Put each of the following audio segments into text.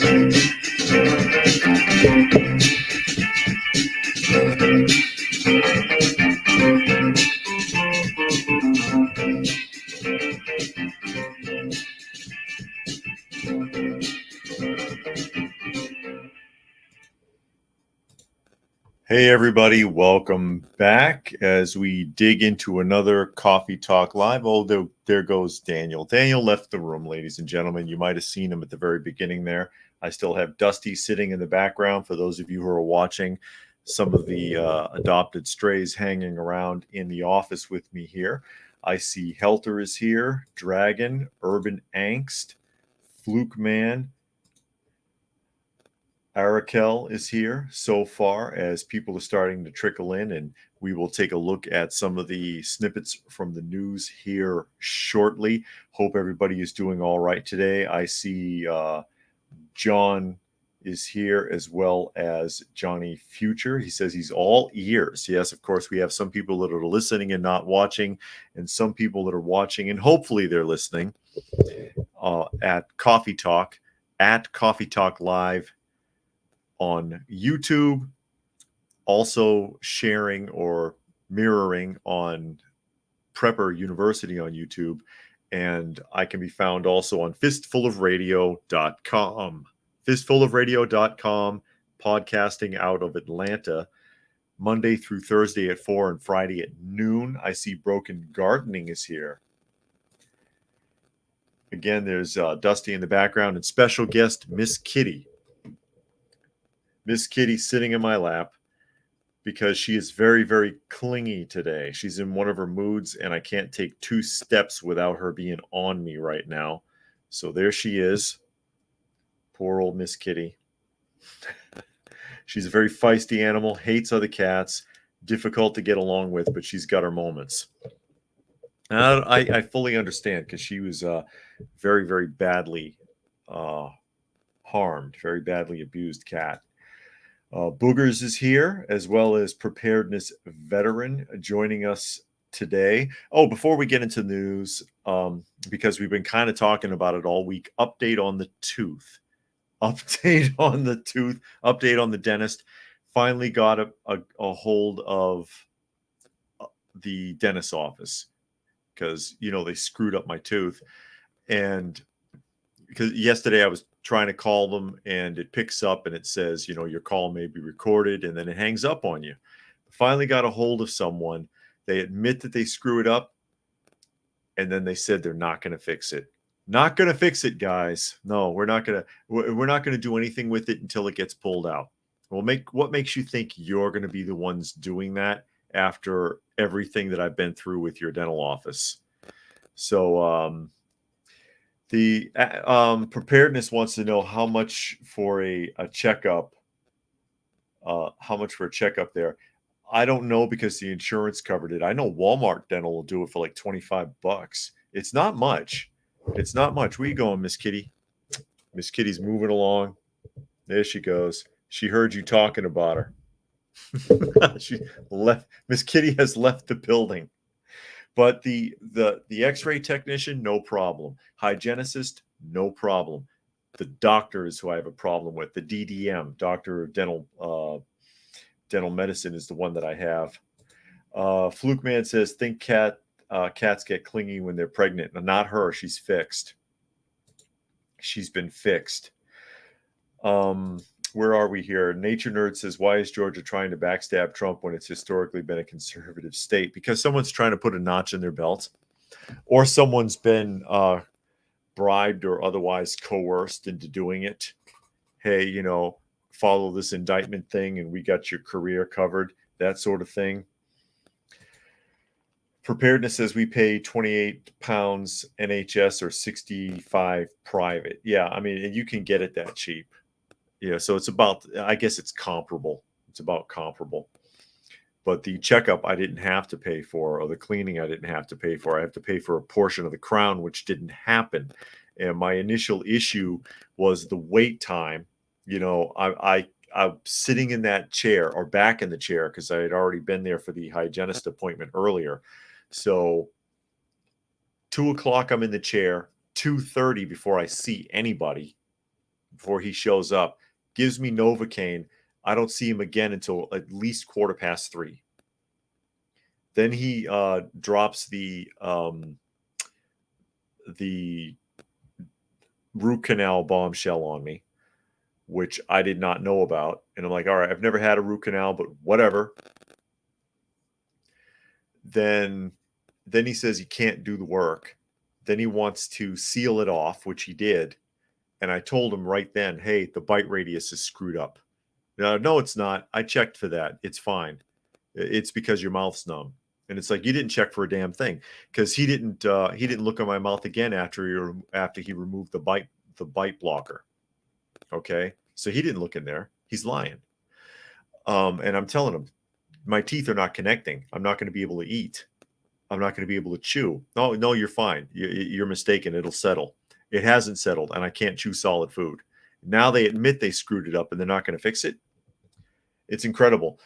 Hey, everybody. Welcome back as we dig into another Coffee Talk Live. Oh, there goes Daniel. Daniel left the room, ladies and gentlemen. You might have seen him at the very beginning there. I still have Dusty sitting in the background for those of you who are watching. Some of the adopted strays hanging around in the office with me here. I see Helter is here, Dragon, Urban Angst, Fluke Man, Arakel is here so far as people are starting to trickle in, and we will take a look at some of the snippets from the news here shortly. Hope everybody is doing all right today. I see John is here as well as Johnny Future. He says he's all ears. Yes, of course, we have some people that are listening and not watching, and some people that are watching and hopefully they're listening at Coffee Talk Live on YouTube, also sharing or mirroring on Prepper University on YouTube, and I can be found also on fistfulofradio.com. Fistfulofradio.com, podcasting out of Atlanta, Monday through Thursday at 4 and Friday at noon. I see Broken Gardening is here. Again, there's Dusty in the background and special guest Miss Kitty. Miss Kitty sitting in my lap because she is very, very clingy today. She's in one of her moods, and I can't take two steps without her being on me right now. So there she is. Poor old Miss Kitty. She's a very feisty animal, hates other cats, difficult to get along with, but she's got her moments. I fully understand because she was very, very badly harmed, very badly abused cat. Boogers is here, as well as preparedness veteran joining us today. Oh, before we get into news, because we've been kind of talking about it all week, update on the tooth. Update on the dentist. Finally got a hold of the dentist's office because, they screwed up my tooth. And because yesterday I was trying to call them and it picks up and it says, your call may be recorded, and then it hangs up on you. Finally got a hold of someone. They admit that they screw it up, and then they said they're not going to fix it. Not going to fix it, guys. No, we're not going to do anything with it until it gets pulled out. What makes you think you're going to be the ones doing that after everything that I've been through with your dental office? So, the preparedness wants to know how much for a checkup. How much for a checkup there? I don't know because the insurance covered it. I know Walmart Dental will do it for like $25. It's not much. It's not much. Where you going, Miss Kitty? Miss Kitty's moving along. There she goes. She heard you talking about her. She left. Miss Kitty has left the building. But the X-ray technician, no problem. Hygienicist, no problem. The doctor is who I have a problem with. The DDM, Doctor of Dental Medicine, is the one that I have. Fluke Man says, think cats get clingy when they're pregnant. No, not her. She's fixed. She's been fixed. Where are we here? Nature Nerd says, why is Georgia trying to backstab Trump when it's historically been a conservative state? Because someone's trying to put a notch in their belt, or someone's been bribed or otherwise coerced into doing it. Hey, follow this indictment thing and we got your career covered, that sort of thing. Preparedness says we pay 28 pounds NHS or 65 private. Yeah, I mean, and you can get it that cheap. So it's about, I guess it's comparable. It's about comparable. But the checkup I didn't have to pay for, or the cleaning I didn't have to pay for. I have to pay for a portion of the crown, which didn't happen. And my initial issue was the wait time. I'm sitting in that chair or back in the chair because I had already been there for the hygienist appointment earlier. So 2:00, I'm in the chair. 2:30 before I see anybody. before he shows up, gives me Novocaine. I don't see him again until at least 3:15. Then he drops the root canal bombshell on me, which I did not know about. And I'm like, all right, I've never had a root canal, but whatever. Then he says he can't do the work. Then he wants to seal it off, which he did. And I told him right then, hey, the bite radius is screwed up. No, it's not. I checked for that. It's fine. It's because your mouth's numb. And it's like, you didn't check for a damn thing, because he didn't look at my mouth again after he removed the bite blocker. Okay, so he didn't look in there. He's lying. And I'm telling him, my teeth are not connecting. I'm not going to be able to eat. I'm not going to be able to chew. No, you're fine. You're mistaken. It'll settle. It hasn't settled, and I can't chew solid food. Now they admit they screwed it up, and they're not going to fix it. It's incredible,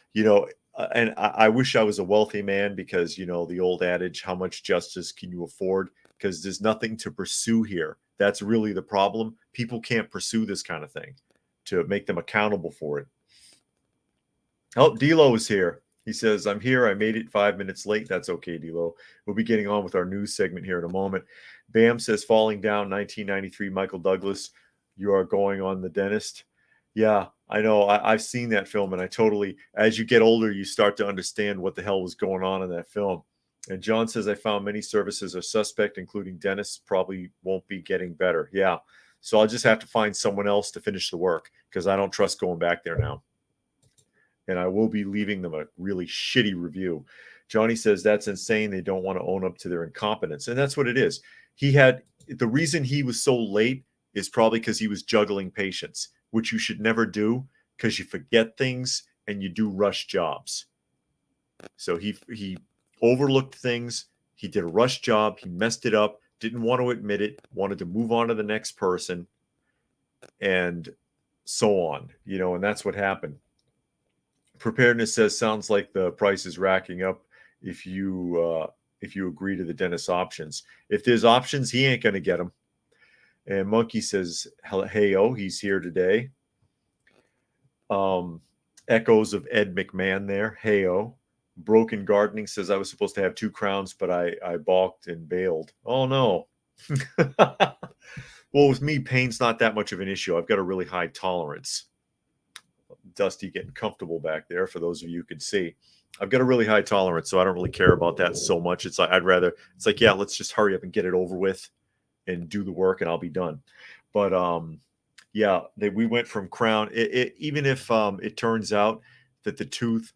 and I wish I was a wealthy man, because, the old adage, how much justice can you afford? Because there's nothing to pursue here. That's really the problem. People can't pursue this kind of thing to make them accountable for it. Oh, D'Lo is here. He says, I'm here. I made it 5 minutes late. That's okay, D'Lo. We'll be getting on with our news segment here in a moment. Bam says, falling down, 1993, Michael Douglas, you are going on the dentist. Yeah, I know. I've seen that film, and I totally, as you get older, you start to understand what the hell was going on in that film. And John says, I found many services are suspect, including dentists, probably won't be getting better. Yeah. So I'll just have to find someone else to finish the work, because I don't trust going back there now. And I will be leaving them a really shitty review. Johnny says, that's insane. They don't want to own up to their incompetence. And that's what it is. The reason he was so late is probably because he was juggling patients, which you should never do, because you forget things and you do rush jobs. So he overlooked things. He did a rush job. He messed it up, didn't want to admit it, wanted to move on to the next person, and so on, and that's what happened. Preparedness says, sounds like the price is racking up if you agree to the dentist options. If there's options, he ain't going to get them. And Monkey says, hey, he's here today. Echoes of Ed McMahon there. Hey-oh. Broken Gardening says, I was supposed to have 2 crowns, but I balked and bailed. Oh, no. Well, with me, pain's not that much of an issue. I've got a really high tolerance. Dusty getting comfortable back there, for those of you who can see. I've got a really high tolerance, so I don't really care about that so much. It's like, yeah, let's just hurry up and get it over with and do the work, and I'll be done. But yeah, we went from crown. Even if it turns out that the tooth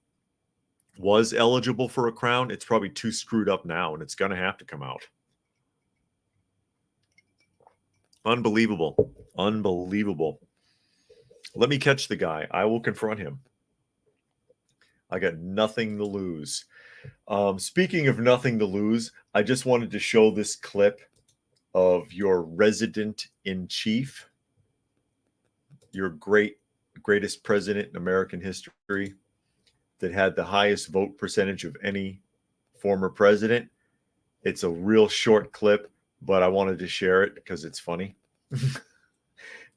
was eligible for a crown, it's probably too screwed up now, and it's going to have to come out. Unbelievable. Let me catch the guy. I will confront him. I got nothing to lose. Speaking of nothing to lose, I just wanted to show this clip of your resident in chief, your greatest president in American history, that had the highest vote percentage of any former president. It's a real short clip, but I wanted to share it because it's funny.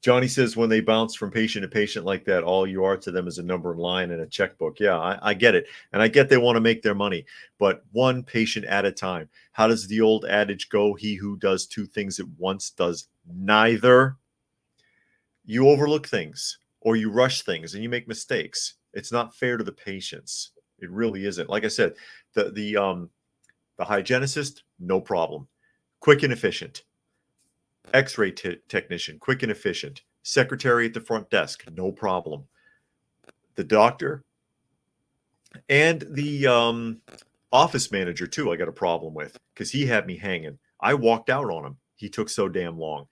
Johnny says, when they bounce from patient to patient like that, all you are to them is a number in line and a checkbook. Yeah, I get it. And I get they want to make their money, but one patient at a time. How does the old adage go? He who does 2 things at once does neither. You overlook things, or you rush things, and you make mistakes. It's not fair to the patients. It really isn't. Like I said, the hygienist, no problem. Quick and efficient. X-ray technician, quick and efficient. Secretary at the front desk, no problem. The doctor and the office manager too, I got a problem with, because he had me hanging. I walked out on him. He took so damn long.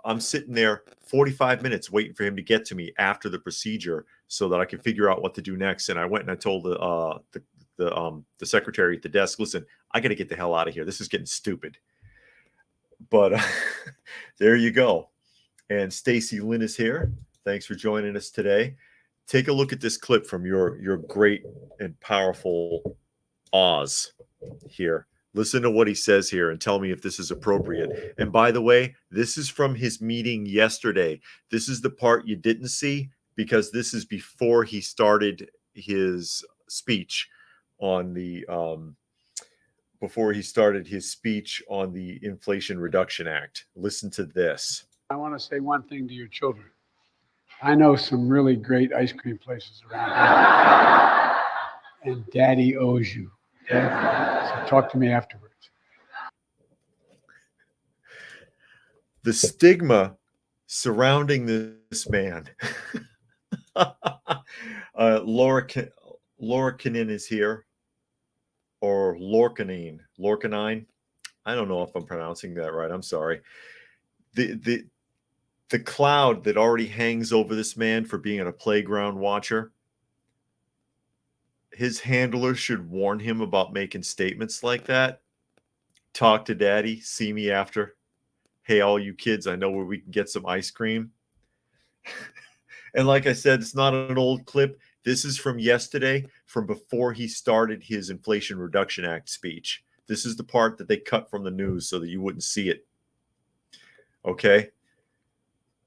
I'm sitting there 45 minutes waiting for him to get to me after the procedure so that I could figure out what to do next. And I went and I told the secretary at the desk, listen, I got to get the hell out of here. This is getting stupid. But there you go. And Stacy Lynn is here. Thanks for joining us today. Take a look at this clip from your great and powerful Oz here. Listen to what he says here and tell me if this is appropriate. And by the way, this is from his meeting yesterday. This is the part you didn't see because this is before he started his speech on the Inflation Reduction Act. Listen to this. I want to say one thing to your children. I know some really great ice cream places around here, and Daddy owes you. Okay? So talk to me afterwards. The stigma surrounding this man. Laura Kinnin is here, or Lorcanine. I don't know if I'm pronouncing that right. I'm sorry. The cloud that already hangs over this man for being a playground watcher. His handler should warn him about making statements like that. Talk to daddy, see me after. Hey, all you kids, I know where we can get some ice cream. And like I said, it's not an old clip. This is from yesterday, from before he started his Inflation Reduction Act speech. This is the part that they cut from the news so that you wouldn't see it. Okay?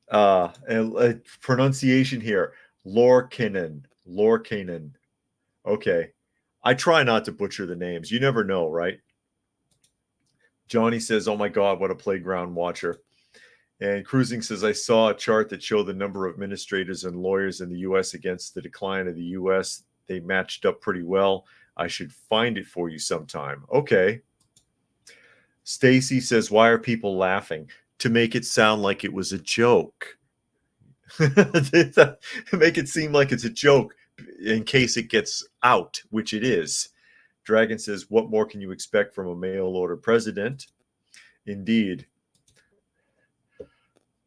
And pronunciation here, Lorcanen. Okay. I try not to butcher the names. You never know, right? Johnny says, oh my God, what a playground watcher. And Cruising says, I saw a chart that showed the number of administrators and lawyers in the U.S. against the decline of the U.S. They matched up pretty well. I should find it for you sometime. Okay. Stacy says, why are people laughing? To make it sound like it was a joke. Make it seem like it's a joke in case it gets out, which it is. Dragon says, what more can you expect from a mail-order president? Indeed.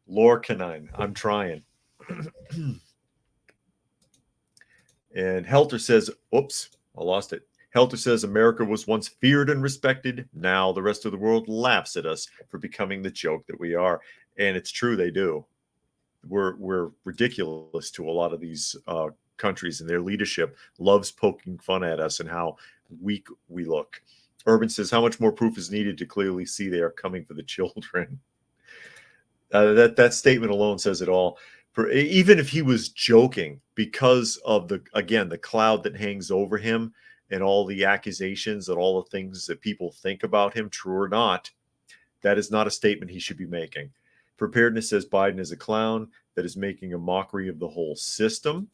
Lorcanine, I'm trying. And Helter says, oops, I lost it. Helter says, America was once feared and respected. Now the rest of the world laughs at us for becoming the joke that we are. And it's true, they do. We're ridiculous to a lot of these countries, and their leadership loves poking fun at us and how weak we look. Urban says, how much more proof is needed to clearly see they are coming for the children? That statement alone says it all. Even if he was joking, because of the cloud that hangs over him and all the accusations and all the things that people think about him, true or not, that is not a statement he should be making. Preparedness says Biden is a clown that is making a mockery of the whole system.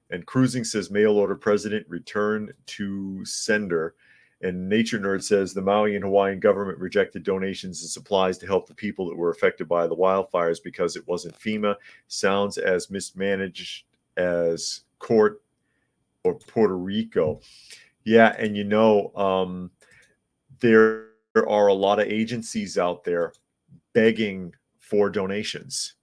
And Cruising says mail order president, return to sender. And Nature Nerd says the Maui and Hawaiian government rejected donations and supplies to help the people that were affected by the wildfires because it wasn't FEMA. Sounds as mismanaged as court or Puerto Rico. Yeah, and there are a lot of agencies out there begging for donations.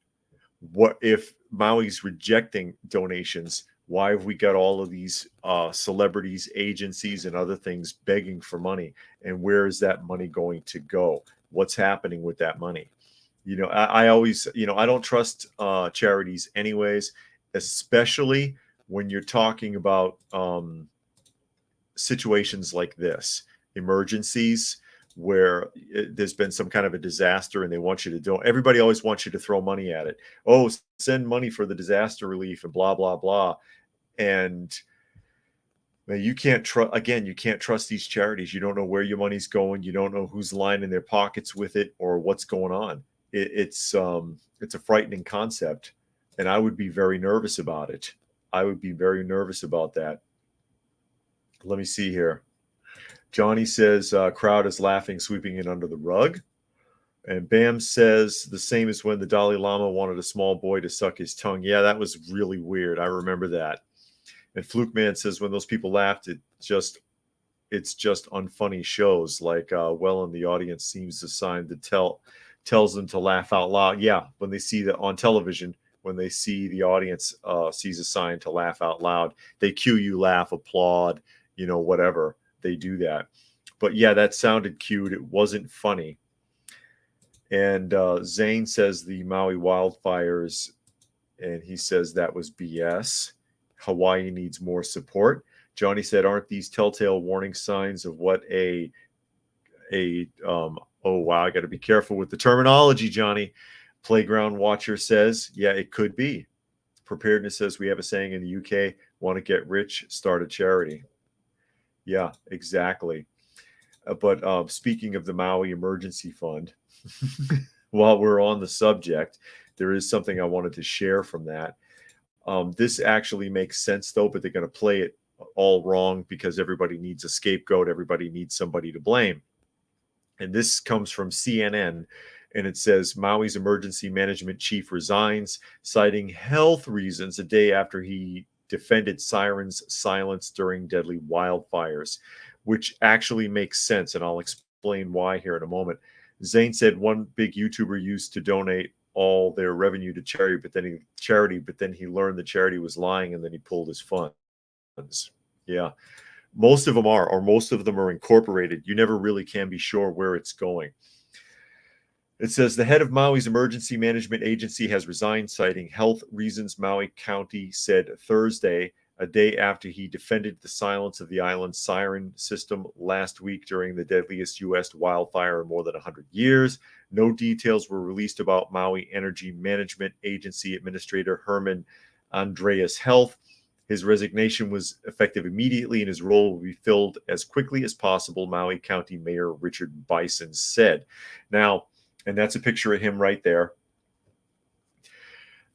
What if Maui's rejecting donations? Why have we got all of these celebrities, agencies, and other things begging for money? And where is that money going to go? What's happening with that money? I always, I don't trust charities anyways, especially when you're talking about situations like this, emergencies, where there's been some kind of a disaster and they want you to do. Everybody always wants you to throw money at it. Oh, send money for the disaster relief and blah, blah, blah. And you can't trust, again, you can't trust these charities. You don't know where your money's going. You don't know who's lining their pockets with it or what's going on. It's a frightening concept. And I would be very nervous about it. I would be very nervous about that. Let me see here. Johnny says, crowd is laughing, sweeping it under the rug. And Bam says, the same as when the Dalai Lama wanted a small boy to suck his tongue. Yeah, that was really weird. I remember that. And Fluke Man says, when those people laughed, it's just unfunny shows. Like well in the audience seems to sign to tells them to laugh out loud. Yeah, when they see that on television, when they see the audience sees a sign to laugh out loud, they cue you, laugh, applaud, whatever. They do that. But yeah, that sounded cute. It wasn't funny. And Zane says the Maui wildfires, and he says that was BS. Hawaii needs more support. Johnny said, aren't these telltale warning signs of what a oh wow, I got to be careful with the terminology, Johnny. Playground Watcher says, yeah, it could be. Preparedness says we have a saying in the UK: want to get rich, start a charity. Yeah, exactly. But speaking of the Maui Emergency Fund, while we're on the subject, there is something I wanted to share from that. This actually makes sense, though, but they're going to play it all wrong because everybody needs a scapegoat. Everybody needs somebody to blame. And this comes from CNN, and it says Maui's emergency management chief resigns, citing health reasons a day after he defended sirens' silence during deadly wildfires, which actually makes sense. And I'll explain why here in a moment. Zane said one big YouTuber used to donate all their revenue to charity, but then he learned the charity was lying, and then he pulled his funds. Yeah, most of them are, or most of them are incorporated. You never really can be sure where it's going. It says the head of Maui's emergency management agency has resigned, citing health reasons, Maui County said Thursday, a day after he defended the silence of the island's siren system last week during the deadliest U.S. wildfire in more than 100 years. No details were released about Maui Energy Management Agency Administrator Herman Andreas' health. His resignation was effective immediately, and his role will be filled as quickly as possible, Maui County Mayor Richard Bison said. Now, and that's a picture of him right there.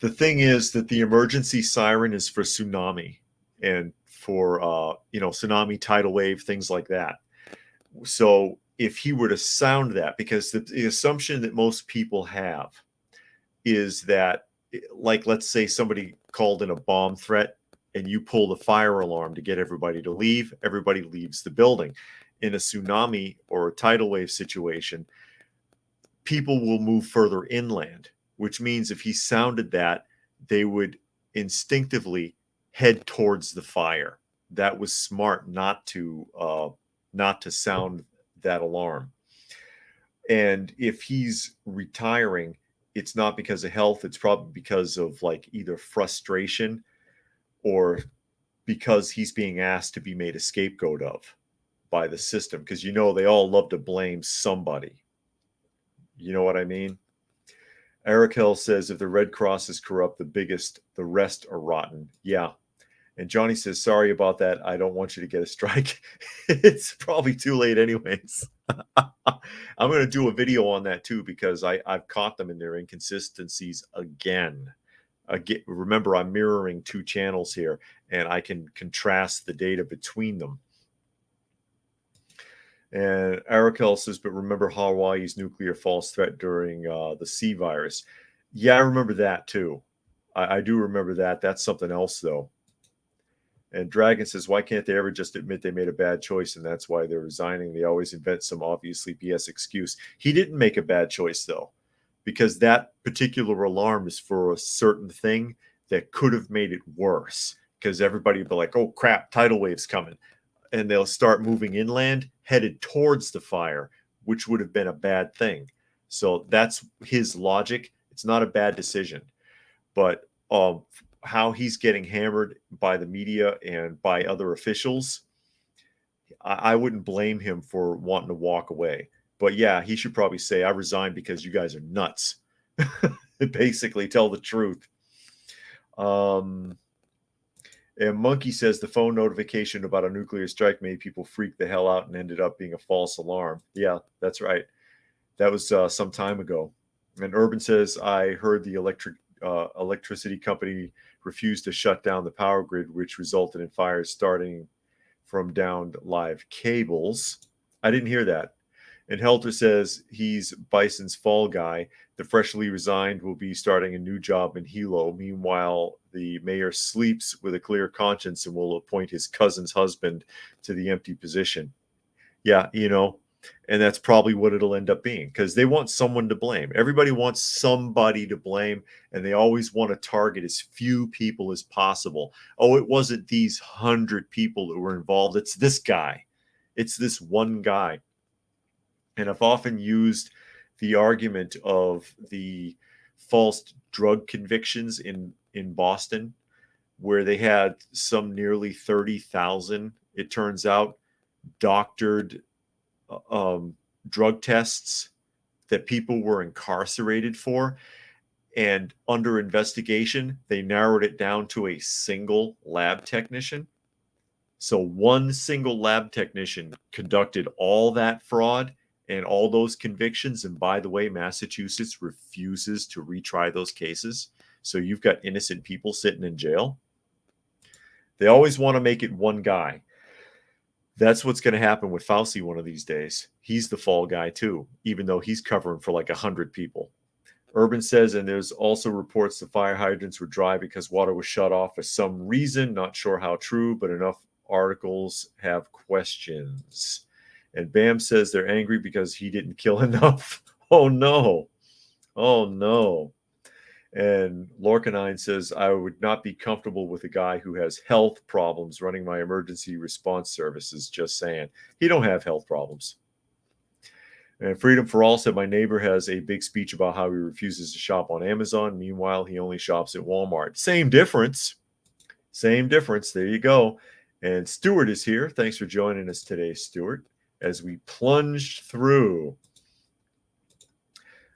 The thing is that the emergency siren is for tsunami and for tsunami, tidal wave, things like that. So if he were to sound that, because the assumption that most people have is that, like, let's say somebody called in a bomb threat and you pull the fire alarm to get everybody to leave, everybody leaves the building. In a tsunami or a tidal wave situation, people will move further inland, which means if he sounded that, they would instinctively head towards the fire. That was smart not to sound that alarm. And if he's retiring, it's not because of health, it's probably because of like either frustration or because he's being asked to be made a scapegoat of by the system, because they all love to blame somebody. You know what I mean? Eric Hill says if the Red Cross is corrupt, the rest are rotten. Yeah. And Johnny says, sorry about that. I don't want you to get a strike. It's probably too late anyways. I'm going to do a video on that too, because I've caught them in their inconsistencies again. Remember, I'm mirroring two channels here, and I can contrast the data between them. And Arakel says, but remember Hawaii's nuclear false threat during the C virus. Yeah, I remember that too. I do remember that. That's something else, though. And Dragon says, why can't they ever just admit they made a bad choice and that's why they're resigning? They always invent some obviously BS excuse. He didn't make a bad choice, though, because that particular alarm is for a certain thing that could have made it worse, because everybody would be like, oh, crap, tidal wave's coming. And they'll start moving inland, headed towards the fire, which would have been a bad thing. So that's his logic. It's not a bad decision. But how he's getting hammered by the media and by other officials, I wouldn't blame him for wanting to walk away. But yeah, he should probably say, I resigned because you guys are nuts. Basically, tell the truth. And Monkey says the phone notification about a nuclear strike made people freak the hell out and ended up being a false alarm. Yeah, that's right. That was some time ago. And Urban says, I heard the electricity company refused to shut down the power grid, which resulted in fires starting from downed live cables. I didn't hear that. And Helter says he's Bison's fall guy. The freshly resigned will be starting a new job in Hilo. Meanwhile, the mayor sleeps with a clear conscience and will appoint his cousin's husband to the empty position. Yeah, and that's probably what it'll end up being, because they want someone to blame. Everybody wants somebody to blame, and they always want to target as few people as possible. Oh, it wasn't these 100 people that were involved. It's this guy. It's this one guy. And I've often used the argument of the false drug convictions in Boston, where they had some nearly 30,000, it turns out, doctored drug tests that people were incarcerated for. And under investigation, they narrowed it down to a single lab technician. So one single lab technician conducted all that fraud and all those convictions. And by the way, Massachusetts refuses to retry those cases. So you've got innocent people sitting in jail. They always want to make it one guy. That's what's going to happen with Fauci one of these days. He's the fall guy too, even though he's covering for like 100 people. Urban says, and there's also reports the fire hydrants were dry because water was shut off for some reason. Not sure how true, but enough articles have questions. And Bam says they're angry because he didn't kill enough. Oh no. Oh no. And Lorcanine says, I would not be comfortable with a guy who has health problems running my emergency response services. Just saying. He don't have health problems. And Freedom for All said, my neighbor has a big speech about how he refuses to shop on Amazon. Meanwhile, he only shops at Walmart. Same difference. Same difference. There you go. And Stuart is here. Thanks for joining us today, Stuart, as we plunged through.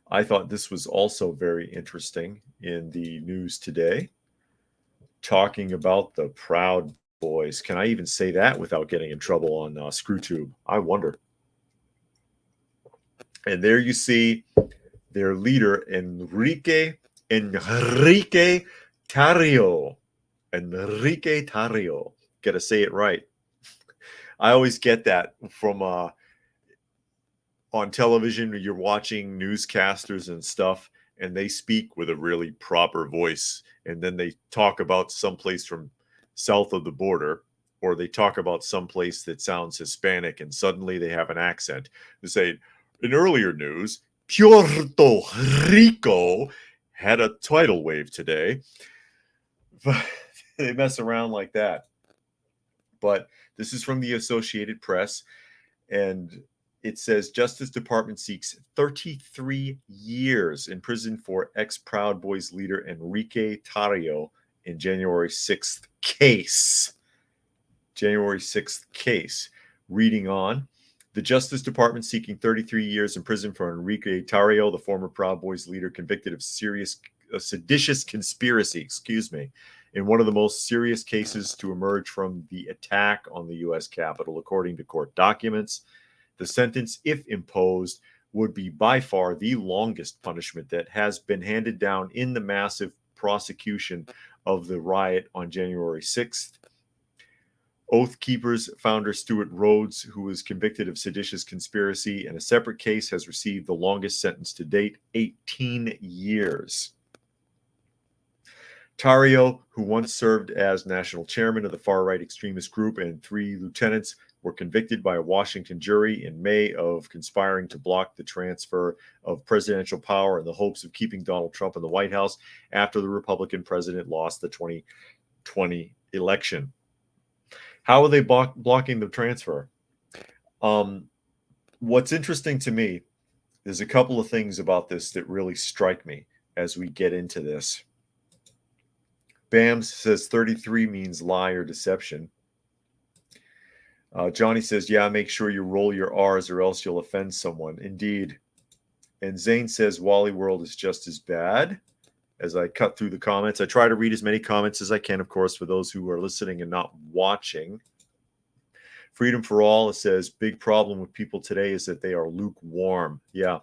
I thought this was also very interesting in the news today, talking about the Proud Boys. Can I even say that without getting in trouble on ScrewTube? I wonder. And there you see their leader, Enrique Tarrio. Enrique Tarrio. Got to say it right. I always get that from on television. You're watching newscasters and stuff, and they speak with a really proper voice, and then they talk about someplace from south of the border, or they talk about someplace that sounds Hispanic, and suddenly they have an accent. They say, in earlier news, Puerto Rico had a tidal wave today. They mess around like that. But this is from the Associated Press, and it says Justice Department seeks 33 years in prison for ex-Proud Boys leader Enrique Tarrio in January 6th case. January 6th case. Reading on, the Justice Department seeking 33 years in prison for Enrique Tarrio, the former Proud Boys leader convicted of seditious conspiracy, in one of the most serious cases to emerge from the attack on the U.S. Capitol, according to court documents. The sentence, if imposed, would be by far the longest punishment that has been handed down in the massive prosecution of the riot on January 6th. Oath Keepers founder Stuart Rhodes, who was convicted of seditious conspiracy in a separate case, has received the longest sentence to date, 18 years. Tarrio, who once served as national chairman of the far-right extremist group, and 3 lieutenants were convicted by a Washington jury in May of conspiring to block the transfer of presidential power in the hopes of keeping Donald Trump in the White House after the Republican president lost the 2020 election. How are they blocking the transfer? What's interesting to me, there's a couple of things about this that really strike me as we get into this. Bams says 33 means lie or deception. Johnny says, yeah, make sure you roll your R's or else you'll offend someone. Indeed. And Zane says Wally World is just as bad. As I cut through the comments, I try to read as many comments as I can, of course, for those who are listening and not watching. Freedom for All says, big problem with people today is that they are lukewarm. Yeah.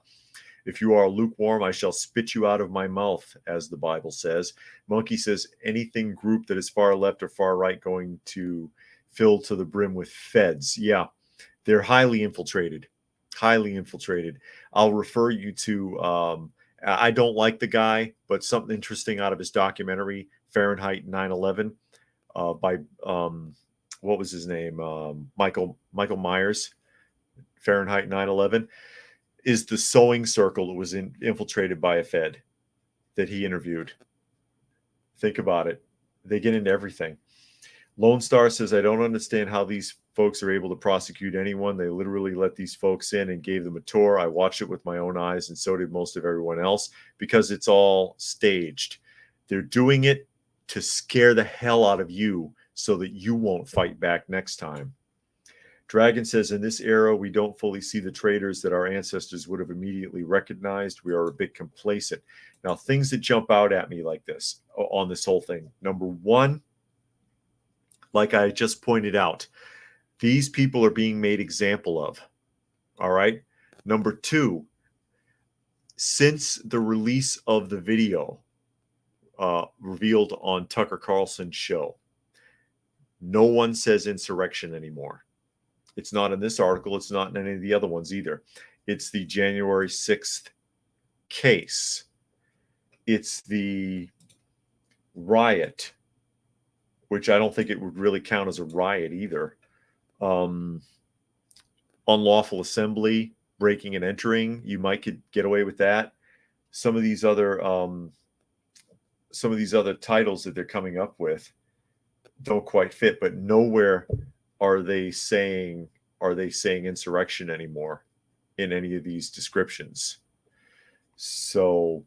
If you are lukewarm, I shall spit you out of my mouth, as the Bible says. Monkey says, anything group that is far left or far right going to fill to the brim with feds. Yeah, they're highly infiltrated. Highly infiltrated. I'll refer you to, I don't like the guy, but something interesting out of his documentary, Fahrenheit 9/11, by, what was his name? Michael Myers, Fahrenheit 9/11. Is the sewing circle that was infiltrated by a Fed that he interviewed. Think about it. They get into everything. Lone Star says, I don't understand how these folks are able to prosecute anyone. They literally let these folks in and gave them a tour. I watched it with my own eyes, and so did most of everyone else, because it's all staged. They're doing it to scare the hell out of you so that you won't fight back next time. Dragon says, in this era, we don't fully see the traitors that our ancestors would have immediately recognized. We are a bit complacent. Now, things that jump out at me like this on this whole thing. Number one, like I just pointed out, these people are being made example of. All right. Number two, since the release of the video revealed on Tucker Carlson's show, no one says insurrection anymore. It's not in this article. It's not in any of the other ones either. It's the January 6th case. It's the riot, which I don't think it would really count as a riot either. Unlawful assembly, breaking and entering, you might could get away with that. Some of these other titles that they're coming up with don't quite fit, but nowhere are they saying insurrection anymore in any of these descriptions. So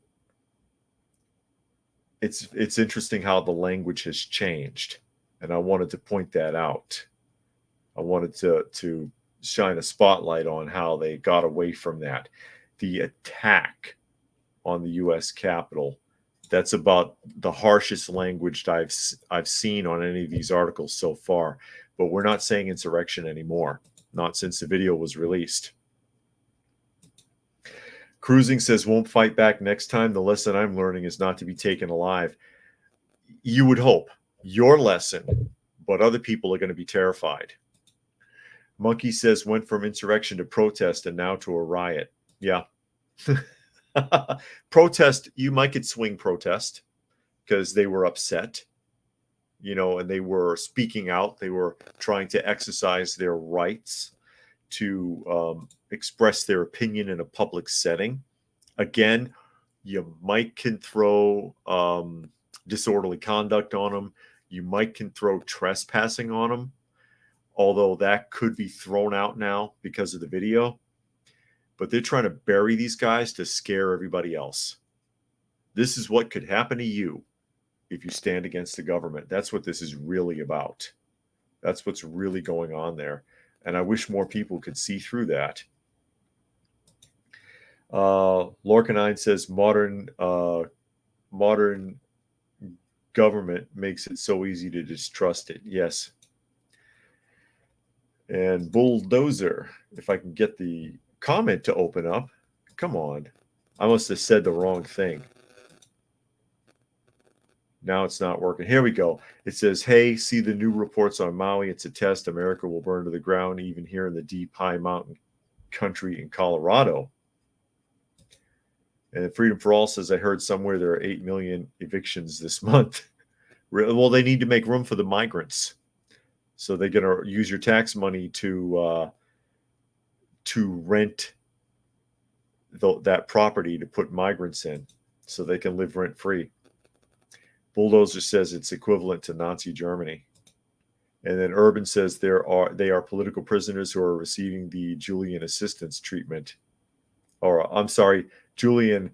it's interesting how the language has changed, and I wanted to point that out. I wanted to shine a spotlight on how they got away from that. The attack on the U.S. Capitol, that's about the harshest language I've seen on any of these articles so far. But we're not saying insurrection anymore, not since the video was released. Cruising says, won't fight back next time. The lesson I'm learning is not to be taken alive. You would hope your lesson, but other people are going to be terrified. Monkey says, went from insurrection to protest and now to a riot. Yeah. Protest, you might get swing protest because they were upset, and they were speaking out. They were trying to exercise their rights to express their opinion in a public setting. Again, you might can throw disorderly conduct on them. You might can throw trespassing on them, although that could be thrown out now because of the video. But they're trying to bury these guys to scare everybody else. This is what could happen to you if you stand against the government. That's what this is really about. That's what's really going on there. And I wish more people could see through that. Lorcanine says modern government makes it so easy to distrust it. Yes. And Bulldozer, if I can get the comment to open up. Come on. I must have said the wrong thing. Now it's not working. Here we go. It says, hey, see the new reports on Maui. It's a test. America will burn to the ground, even here in the deep, high mountain country in Colorado. And Freedom for All says, I heard somewhere there are 8 million evictions this month. Well, they need to make room for the migrants. So they're going to use your tax money to rent that property to put migrants in so they can live rent-free. Bulldozer says it's equivalent to Nazi Germany. And then Urban says they are political prisoners who are receiving the Julian assistance treatment. Or, I'm sorry, Julian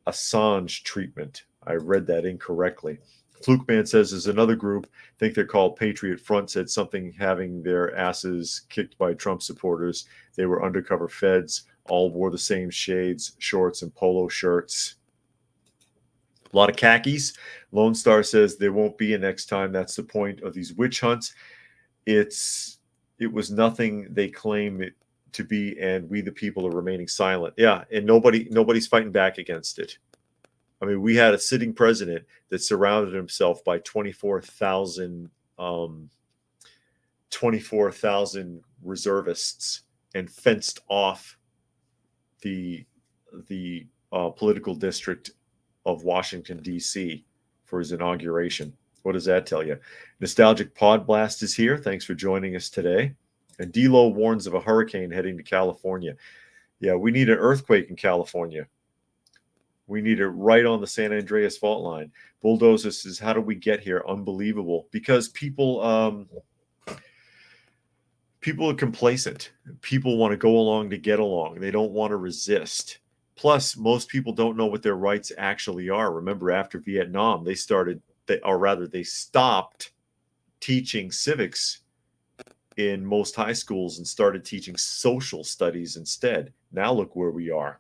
Assange treatment. I read that incorrectly. Fluke Man says there's another group, I think they're called Patriot Front, said something having their asses kicked by Trump supporters. They were undercover feds, all wore the same shades, shorts and polo shirts. A lot of khakis. Lone Star says there won't be a next time. That's the point of these witch hunts. It was nothing they claim it to be, and we the people are remaining silent. Yeah, and nobody's fighting back against it. I mean, we had a sitting president that surrounded himself by 24,000 reservists and fenced off the political district of Washington, D.C. for his inauguration. What does that tell you? Nostalgic Pod Blast is here. Thanks for joining us today. And D-Lo warns of a hurricane heading to California. Yeah, we need an earthquake in California. We need it right on the San Andreas fault line. Bulldozer says, how do we get here? Unbelievable. Because people are complacent. People want to go along to get along. They don't want to resist. Plus, most people don't know what their rights actually are. Remember, after Vietnam, they stopped teaching civics in most high schools and started teaching social studies instead. Now look where we are.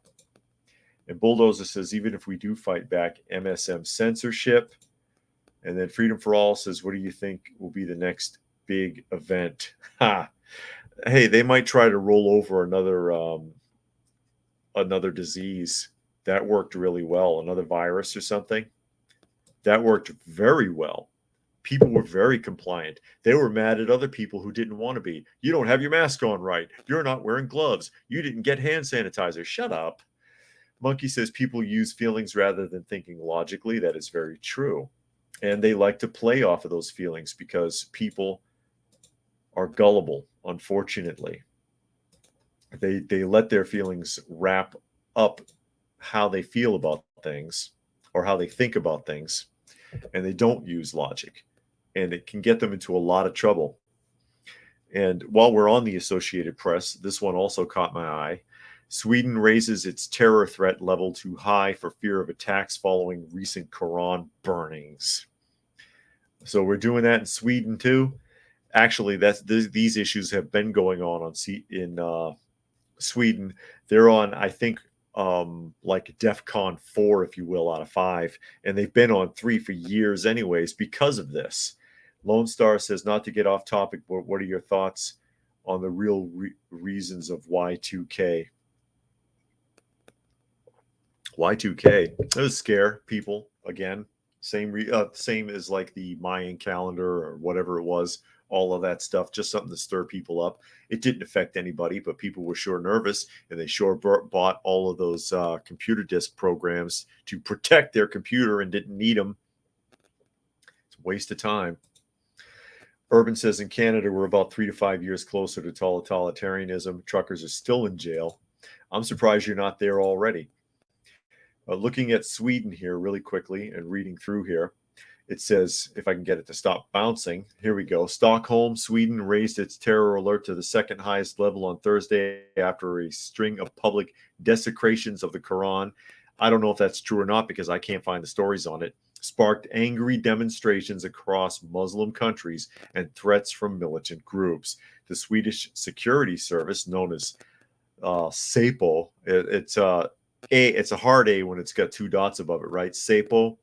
And Bulldozer says, even if we do fight back MSM censorship. And then Freedom for All says, what do you think will be the next big event? Ha! Hey, they might try to roll over another disease. That worked really well. Another virus or something. That worked very well. People were very compliant. They were mad at other people who didn't want to be. You don't have your mask on right. You're not wearing gloves. You didn't get hand sanitizer. Shut up. Monkey says people use feelings rather than thinking logically. That is very true. And they like to play off of those feelings because people are gullible, unfortunately. They let their feelings wrap up how they feel about things or how they think about things, and they don't use logic. And it can get them into a lot of trouble. And while we're on the Associated Press, this one also caught my eye. Sweden raises its terror threat level to high for fear of attacks following recent Quran burnings. So we're doing that in Sweden too. Actually, these issues have been going on in Sweden. They're on, I think, like DEFCON 4, if you will, out of 5, and they've been on 3 for years, anyways, because of this. Lone Star says, not to get off topic, but what are your thoughts on the real reasons of Y2K? Y2K, it was scare people again. Same as like the Mayan calendar or whatever it was. All of that stuff, just something to stir people up. It didn't affect anybody, but people were sure nervous, and they sure bought all of those computer disk programs to protect their computer and didn't need them. It's a waste of time. Urban says in Canada, we're about 3 to 5 years closer to totalitarianism. Truckers are still in jail. I'm surprised you're not there already. Looking at Sweden here really quickly and reading through here, it says, if I can get it to stop bouncing, here we go. Stockholm, Sweden raised its terror alert to the second highest level on Thursday after a string of public desecrations of the Quran. I don't know if that's true or not because I can't find the stories on it. Sparked angry demonstrations across Muslim countries and threats from militant groups. The Swedish security service, known as SAPO, it's a hard A when it's got 2 dots above it, right? SAPO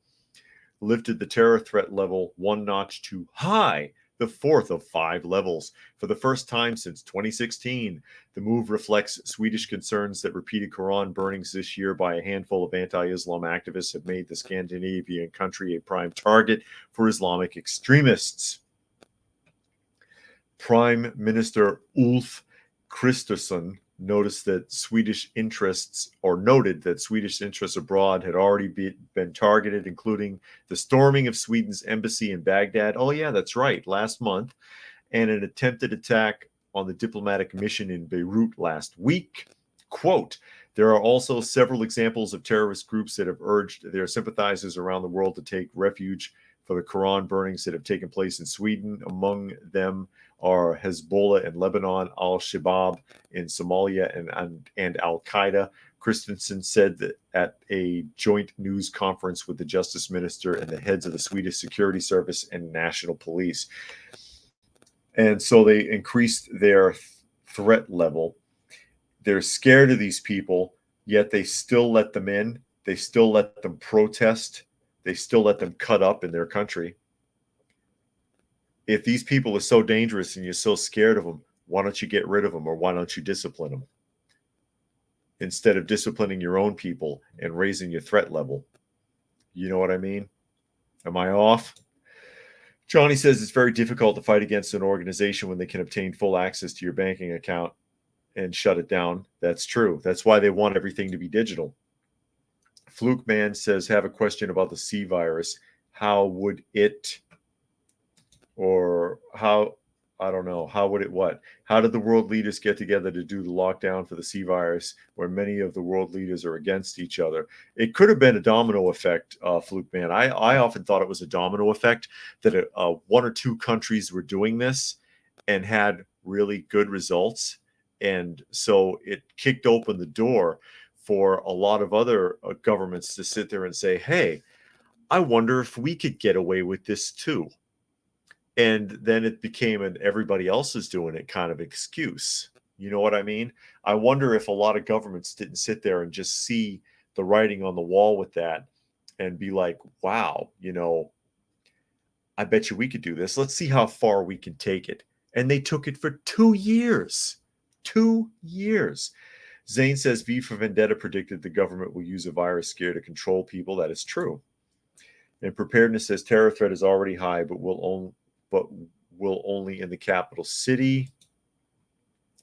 lifted the terror threat level 1 notch to high, the 4th of 5 levels. For the first time since 2016, the move reflects Swedish concerns that repeated Quran burnings this year by a handful of anti-Islam activists have made the Scandinavian country a prime target for Islamic extremists. Prime Minister Ulf Kristersson noted that Swedish interests abroad had already been targeted, including the storming of Sweden's embassy in Baghdad. Oh, yeah, that's right, last month, and an attempted attack on the diplomatic mission in Beirut last week. Quote, there are also several examples of terrorist groups that have urged their sympathizers around the world to take refuge for the Quran burnings that have taken place in Sweden. Among them are Hezbollah in Lebanon, Al-Shabaab in Somalia, and Al-Qaeda. Christensen said that at a joint news conference with the Justice Minister and the heads of the Swedish Security Service and National Police. And so they increased their threat level. They're scared of these people, yet they still let them in. They still let them protest. They still let them cut up in their country. If these people are so dangerous and you're so scared of them, why don't you get rid of them, or why don't you discipline them instead of disciplining your own people and raising your threat level? You know what I mean? Am I off? Johnny says it's very difficult to fight against an organization when they can obtain full access to your banking account and shut it down. That's true. That's why they want everything to be digital. Fluke Man says, have a question about the C virus. How would it, or how, I don't know, how would it what? How did the world leaders get together to do the lockdown for the C virus where many of the world leaders are against each other? It could have been a domino effect, Fluke Man. I often thought it was a domino effect, that 1 or 2 countries were doing this and had really good results. And so it kicked open the door for a lot of other governments to sit there and say, hey, I wonder if we could get away with this too. And then it became an everybody else is doing it kind of excuse. You know what I mean? I wonder if a lot of governments didn't sit there and just see the writing on the wall with that and be like, wow, I bet you we could do this. Let's see how far we can take it. And they took it for 2 years. 2 years. Zane says V for Vendetta predicted the government will use a virus scare to control people. That is true. And Preparedness says terror threat is already high, but will only in the capital city.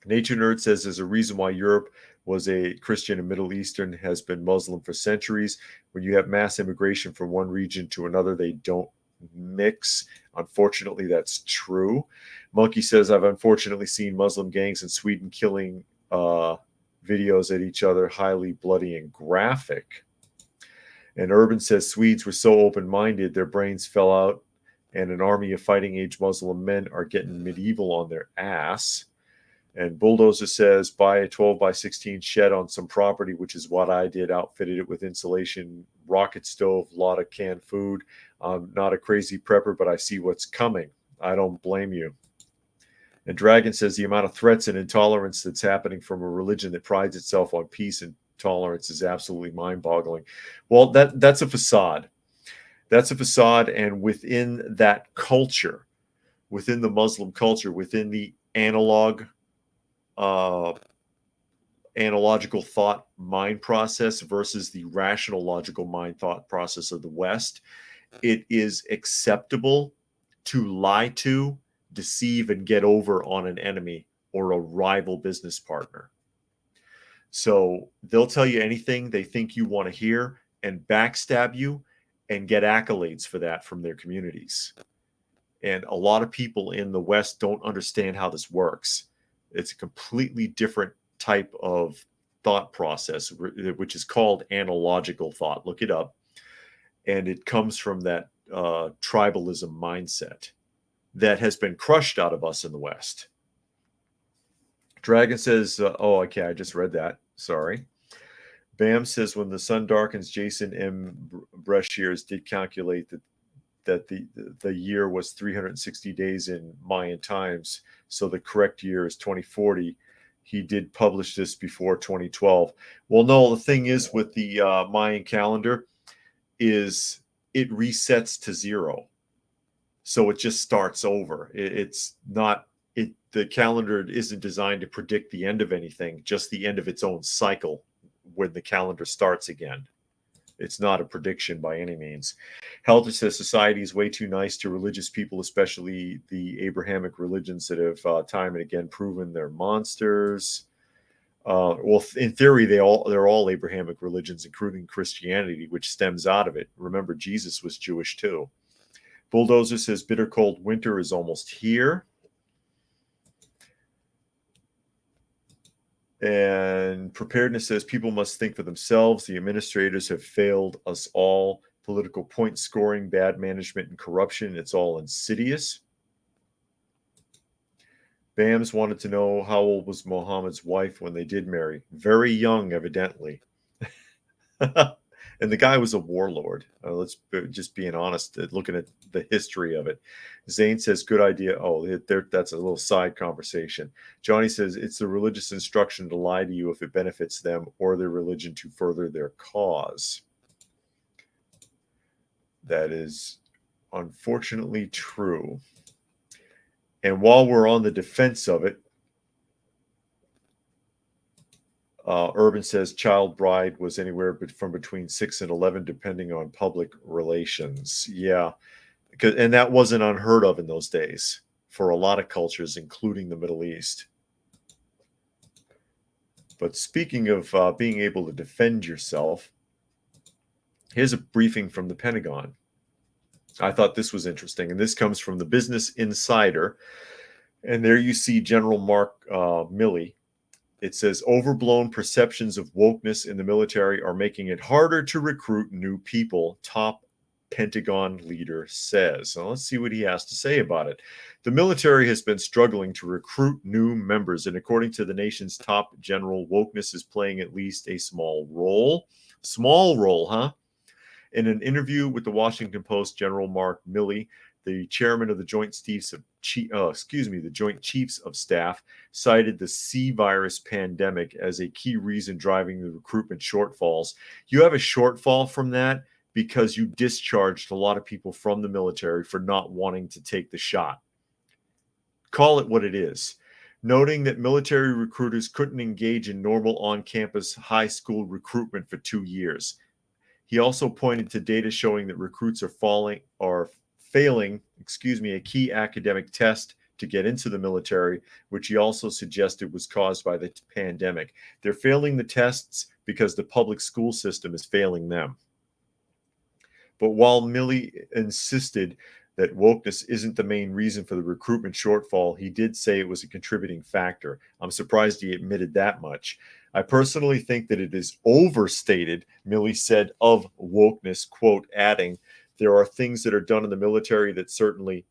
Nature Nerd says there's a reason why Europe was a Christian and Middle Eastern has been Muslim for centuries. When you have mass immigration from one region to another, they don't mix. Unfortunately, that's true. Monkey says I've unfortunately seen Muslim gangs in Sweden killing videos at each other, highly bloody and graphic. And Urban says Swedes were so open-minded, their brains fell out, and an army of fighting-age Muslim men are getting medieval on their ass. And Bulldozer says, buy a 12 by 16 shed on some property, which is what I did, outfitted it with insulation, rocket stove, a lot of canned food. I'm not a crazy prepper, but I see what's coming. I don't blame you. And Dragon says the amount of threats and intolerance that's happening from a religion that prides itself on peace and tolerance is absolutely mind-boggling. Well, that's a facade. That's a facade, and within that culture, within the Muslim culture, within the analogical thought mind process versus the rational logical mind thought process of the West, it is acceptable to lie to, deceive, and get over on an enemy or a rival business partner. So they'll tell you anything they think you want to hear and backstab you and get accolades for that from their communities. And a lot of people in the West don't understand how this works. It's a completely different type of thought process, which is called analogical thought. Look it up. And it comes from that tribalism mindset that has been crushed out of us in the West. Dragon says, oh, okay, I just read that. Sorry. Bam says, when the sun darkens, Jason M. Breshears did calculate that the year was 360 days in Mayan times, so the correct year is 2040. He did publish this before 2012. Well, no, the thing is with the Mayan calendar is it resets to zero. So it just starts over. The calendar isn't designed to predict the end of anything, just the end of its own cycle when the calendar starts again. It's not a prediction by any means. Helter says society is way too nice to religious people, especially the Abrahamic religions that have time and again proven they're monsters. Well, in theory, they're all Abrahamic religions, including Christianity, which stems out of it. Remember, Jesus was Jewish too. Bulldozer says bitter cold winter is almost here. And Preparedness says people must think for themselves. The administrators have failed us all. Political point scoring, bad management, and corruption. It's all insidious. Bams wanted to know how old was Muhammad's wife when they did marry. Very young, evidently. And the guy was a warlord. Let's just being honest, looking at the history of it. Zane says, good idea. Oh, that's a little side conversation. Johnny says, it's the religious instruction to lie to you if it benefits them or their religion to further their cause. That is unfortunately true. And while we're on the defense of it, Urban says child bride was anywhere from between 6 and 11, depending on public relations. Yeah, and that wasn't unheard of in those days for a lot of cultures, including the Middle East. But speaking of being able to defend yourself, here's a briefing from the Pentagon. I thought this was interesting, and this comes from the Business Insider. And there you see General Mark Milley. It says, overblown perceptions of wokeness in the military are making it harder to recruit new people, top Pentagon leader says. So let's see what he has to say about it. The military has been struggling to recruit new members, and according to the nation's top general, wokeness is playing at least a small role. Small role, huh? In an interview with the Washington Post, General Mark Milley, the chairman of the Joint Chiefs of Staff, cited the C virus pandemic as a key reason driving the recruitment shortfalls. You have a shortfall from that because you discharged a lot of people from the military for not wanting to take the shot. Call it what it is. Noting that military recruiters couldn't engage in normal on-campus high school recruitment for 2 years. He also pointed to data showing that recruits are failing a key academic test to get into the military, which he also suggested was caused by the pandemic. They're failing the tests because the public school system is failing them. But while Milley insisted that wokeness isn't the main reason for the recruitment shortfall, he did say it was a contributing factor. I'm surprised he admitted that much. I personally think that it is overstated, Milley said of wokeness, quote, adding, there are things that are done in the military that certainly,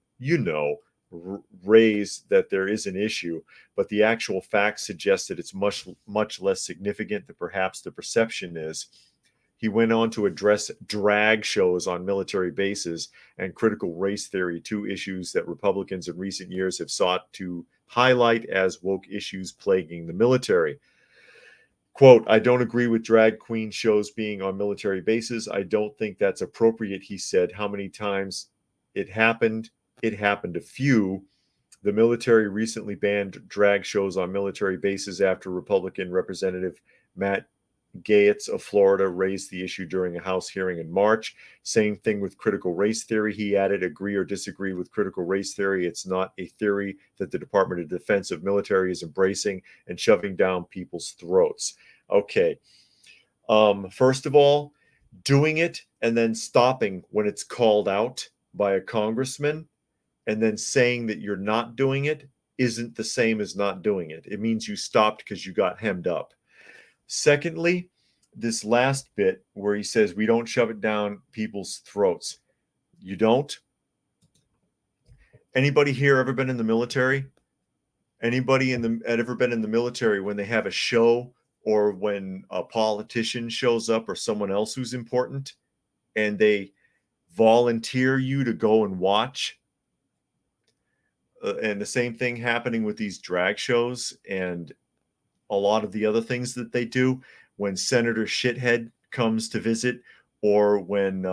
raise that there is an issue, but the actual facts suggest that it's much, much less significant than perhaps the perception is. He went on to address drag shows on military bases and critical race theory, two issues that Republicans in recent years have sought to highlight as woke issues plaguing the military. Quote, I don't agree with drag queen shows being on military bases. I don't think that's appropriate, he said. How many times it happened? It happened a few. The military recently banned drag shows on military bases after Republican Representative Matt Gaetz of Florida raised the issue during a House hearing in March. Same thing with critical race theory. He added, agree or disagree with critical race theory. It's not a theory that the Department of Defense of military is embracing and shoving down people's throats. Okay. First of all, doing it and then stopping when it's called out by a congressman and then saying that you're not doing it isn't the same as not doing it. It means you stopped because you got hemmed up. Secondly, this last bit where he says we don't shove it down people's throats. You don't? Anybody here ever been in the military? Anybody ever been in the military when they have a show or when a politician shows up or someone else who's important and they volunteer you to go and watch? And the same thing happening with these drag shows and a lot of the other things that they do when Senator Shithead comes to visit, or when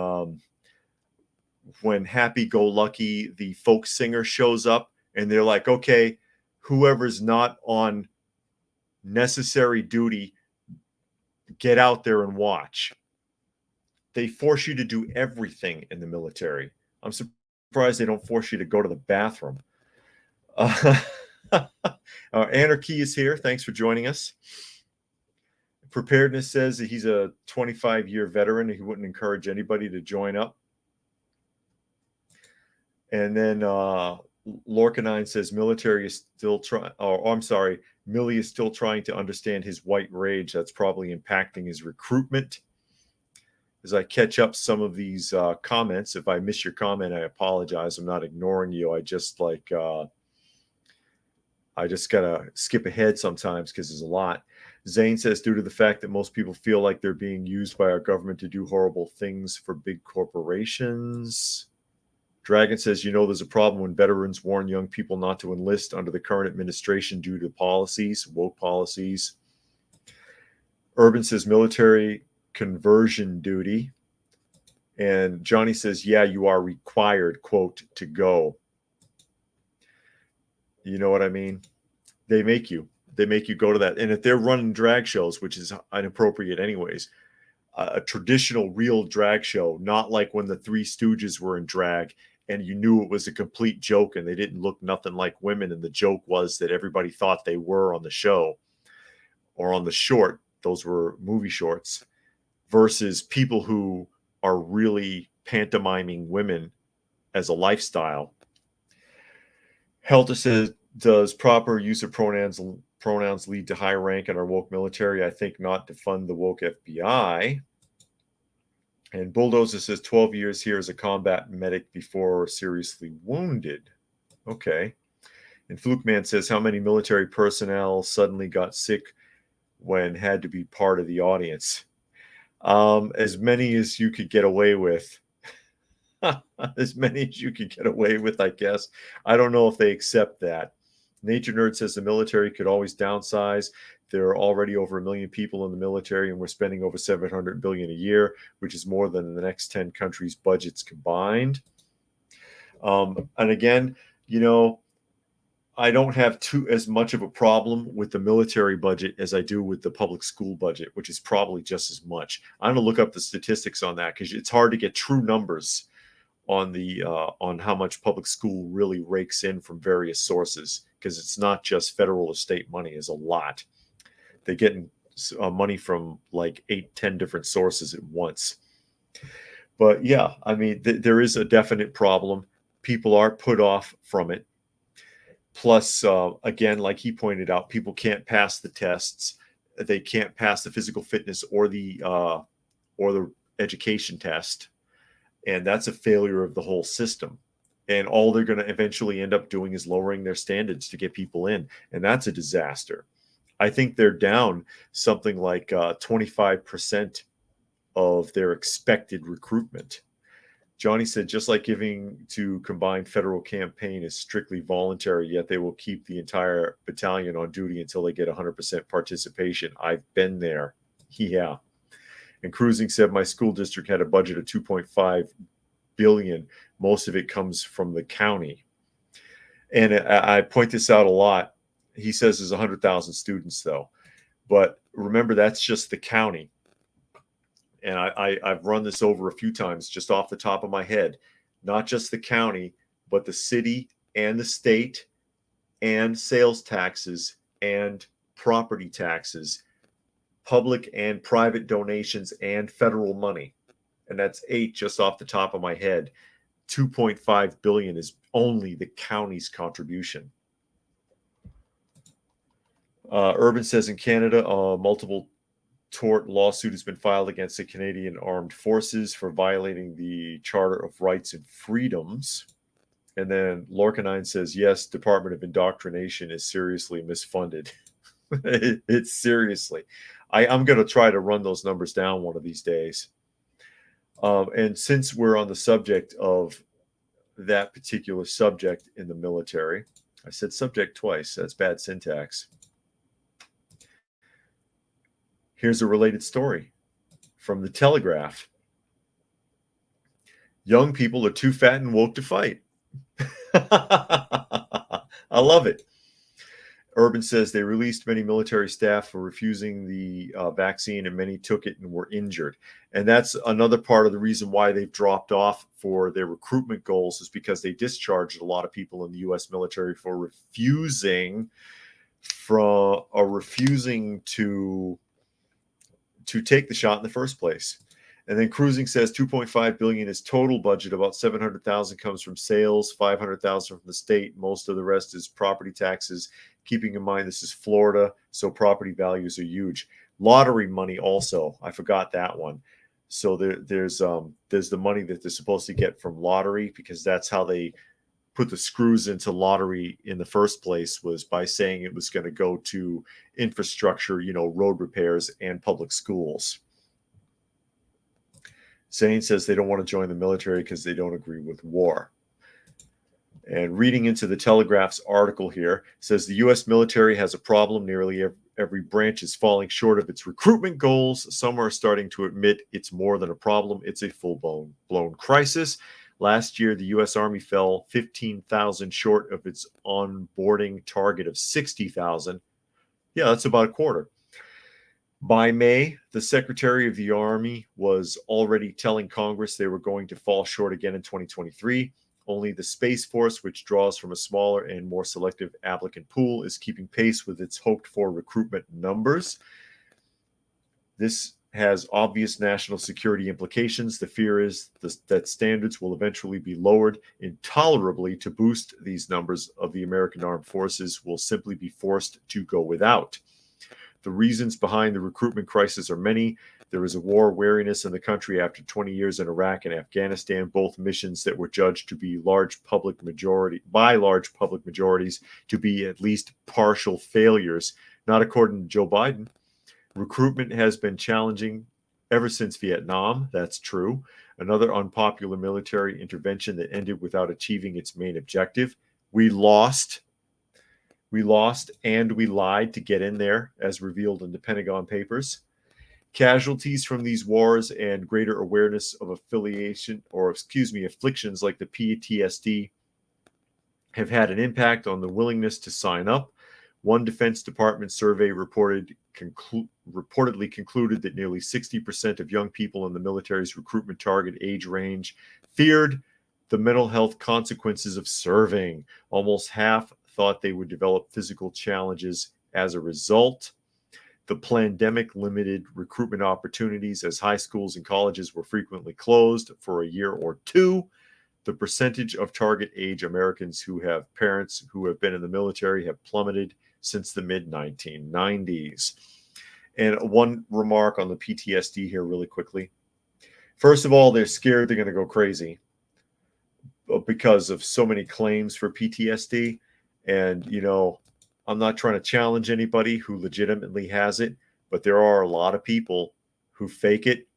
Happy Go Lucky, the folk singer, shows up and they're like, okay, whoever's not on necessary duty, get out there and watch. They force you to do everything in the military. I'm surprised they don't force you to go to the bathroom. Anarchy is here. Thanks for joining us. Preparedness says that he's a 25-year veteran and he wouldn't encourage anybody to join up. And then Lorcanine says military is still trying, Milley is still trying to understand his white rage. That's probably impacting his recruitment. As I catch up some of these comments, if I miss your comment, I apologize. I'm not ignoring you. I just gotta skip ahead sometimes because there's a lot. Zane says, due to the fact that most people feel like they're being used by our government to do horrible things for big corporations. Dragon says, there's a problem when veterans warn young people not to enlist under the current administration due to policies, woke policies. Urban says, military conversion duty. And Johnny says, yeah, you are required, quote, to go. You know what I mean? They make you go to that. And if they're running drag shows, which is inappropriate anyways, a traditional real drag show, not like when the Three Stooges were in drag and you knew it was a complete joke and they didn't look nothing like women. And the joke was that everybody thought they were on the show or on the short. Those were movie shorts versus people who are really pantomiming women as a lifestyle. Helter says, does proper use of pronouns lead to high rank in our woke military? I think not, to fund the woke FBI. And Bulldozer says 12 years here as a combat medic before seriously wounded. Okay. And Fluke Man says, how many military personnel suddenly got sick when had to be part of the audience? As many as you could get away with. As many as you could get away with, I guess. I don't know if they accept that. Nature Nerd says the military could always downsize. There are already over 1 million people in the military, and we're spending over $700 billion a year, which is more than the next 10 countries' budgets combined. And again, you know, I don't have as much of a problem with the military budget as I do with the public school budget, which is probably just as much. I'm going to look up the statistics on that because it's hard to get true numbers on how much public school really rakes in from various sources, because it's not just federal or state money. It's a lot. They're getting money from like 8-10 different sources at once. But yeah, I mean, there is a definite problem. People are put off from it. Plus, again, like he pointed out, people can't pass the tests. They can't pass the physical fitness or the education test, and that's a failure of the whole system. And all they're going to eventually end up doing is lowering their standards to get people in, and that's a disaster. I think they're down something like 25% of their expected recruitment. Johnny said, just like giving to combined federal campaign is strictly voluntary, yet they will keep the entire battalion on duty until they get 100% participation. I've been there. Yeah. And Cruising said, my school district had a budget of $2.5 billion. Most of it comes from the county. And I point this out a lot. He says there's 100,000 students, though. But remember, that's just the county. And I've run this over a few times just off the top of my head. Not just the county, but the city and the state and sales taxes and property taxes, public and private donations, and federal money. And that's 8 just off the top of my head. 2.5 billion is only the county's contribution. Urban says in Canada, multiple tort lawsuit has been filed against the Canadian Armed Forces for violating the Charter of Rights and Freedoms. And then Lorcanine says, yes, Department of Indoctrination is seriously misfunded. It's seriously. I'm going to try to run those numbers down one of these days. And since we're on the subject of that particular subject in the military, I said subject twice. That's bad syntax. Here's a related story from the Telegraph. Young people are too fat and woke to fight. I love it. Urban says they released many military staff for refusing the vaccine, and many took it and were injured. And that's another part of the reason why they've dropped off for their recruitment goals, is because they discharged a lot of people in the U.S. military for refusing to take the shot in the first place. And then Cruising says 2.5 billion is total budget. About 700,000 comes from sales, 500,000 from the state. Most of the rest is property taxes. Keeping in mind this is Florida, so property values are huge. Lottery money also, I forgot that one. So there's the money that they're supposed to get from lottery, because that's how they put the screws into lottery in the first place, was by saying it was going to go to infrastructure, road repairs and public schools. Zane says they don't want to join the military because they don't agree with war. And reading into the Telegraph's article here, says the U.S. military has a problem. Nearly every branch is falling short of its recruitment goals. Some are starting to admit it's more than a problem. It's a full-blown crisis. Last year, the U.S. Army fell 15,000 short of its onboarding target of 60,000. Yeah, that's about a quarter. By May, the Secretary of the Army was already telling Congress they were going to fall short again in 2023. Only the Space Force, which draws from a smaller and more selective applicant pool, is keeping pace with its hoped-for recruitment numbers. This has obvious national security implications. The fear is that standards will eventually be lowered intolerably to boost these numbers of the American Armed Forces will simply be forced to go without. The reasons behind the recruitment crisis are many. There is a war weariness in the country after 20 years in Iraq and Afghanistan, both missions that were judged to be large public majorities to be at least partial failures, not according to Joe Biden. Recruitment has been challenging ever since Vietnam. That's true. Another unpopular military intervention that ended without achieving its main objective. We lost. We lost and we lied to get in there, as revealed in the Pentagon Papers. Casualties from these wars and greater awareness of affiliation, or afflictions like the PTSD have had an impact on the willingness to sign up. One Defense Department survey reportedly concluded that nearly 60% of young people in the military's recruitment target age range feared the mental health consequences of serving. Almost half thought they would develop physical challenges as a result. The pandemic limited recruitment opportunities as high schools and colleges were frequently closed for a year or two. The percentage of target age Americans who have parents who have been in the military have plummeted since the mid-1990s. And one remark on the PTSD here really quickly. First of all, they're scared they're going to go crazy because of so many claims for PTSD. And, I'm not trying to challenge anybody who legitimately has it, but there are a lot of people who fake it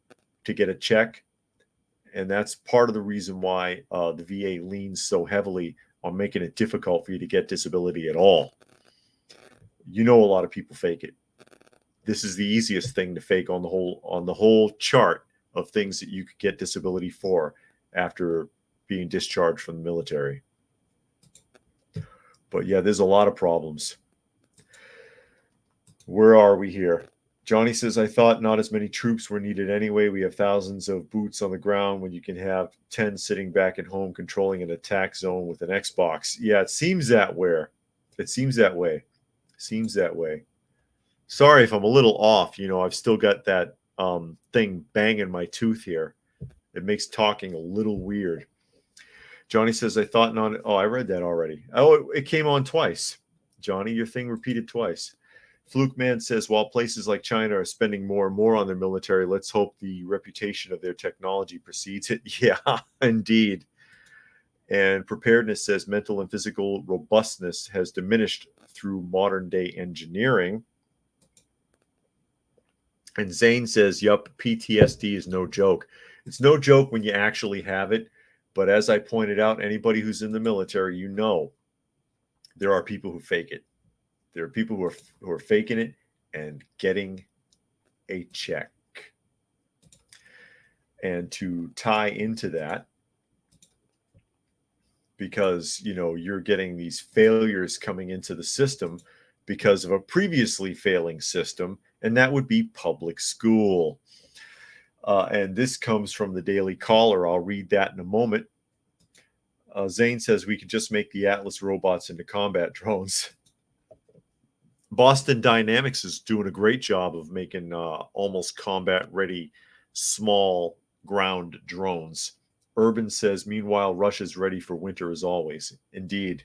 to get a check. And that's part of the reason why the VA leans so heavily on making it difficult for you to get disability at all. A lot of people fake it. This is the easiest thing to fake on the whole chart of things that you could get disability for after being discharged from the military. But yeah, there's a lot of problems. Where are we here? Johnny says, I thought not as many troops were needed anyway. We have thousands of boots on the ground when you can have 10 sitting back at home controlling an attack zone with an Xbox. Yeah, it seems that way. Seems that way. Sorry if I'm a little off. I've still got that thing banging my tooth here. It makes talking a little weird. Johnny says, I thought not. Oh, I read that already. Oh, it came on twice. Johnny, your thing repeated twice. Fluke Man says, while places like China are spending more and more on their military, let's hope the reputation of their technology precedes it. Yeah, indeed. And Preparedness says mental and physical robustness has diminished through modern day engineering. And Zane says, yup, PTSD is no joke. It's no joke when you actually have it. But as I pointed out, anybody who's in the military, there are people who fake it. There are people who are faking it and getting a check. And to tie into that, because, you're getting these failures coming into the system because of a previously failing system, and that would be public school. And this comes from the Daily Caller. I'll read that in a moment. Zane says we could just make the Atlas robots into combat drones. Boston Dynamics is doing a great job of making almost combat-ready small ground drones. Urban says, meanwhile, Russia's ready for winter as always. Indeed.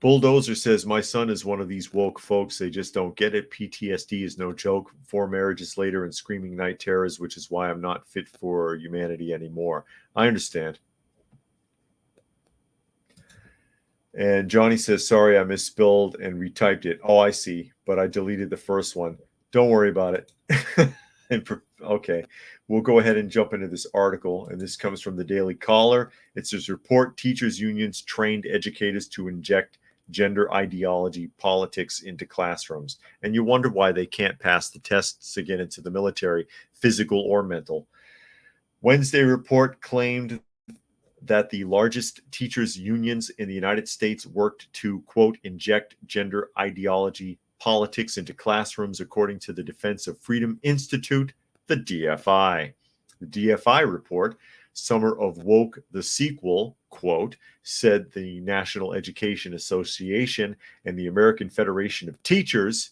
Bulldozer says, my son is one of these woke folks. They just don't get it. PTSD is no joke. 4 marriages later and screaming night terrors, which is why I'm not fit for humanity anymore. I understand. And Johnny says, sorry, I misspelled and retyped it. Oh, I see. But I deleted the first one. Don't worry about it. Okay. We'll go ahead and jump into this article. And this comes from the Daily Caller. It says, report teachers unions trained educators to inject gender ideology politics into classrooms. And you wonder why they can't pass the tests to get into the military, physical or mental. Wednesday report claimed that the largest teachers unions in the United States worked to, quote, inject gender ideology politics into classrooms, according to the Defense of Freedom Institute, the DFI. The DFI report, Summer of Woke, the sequel, quote, said the National Education Association and the American Federation of Teachers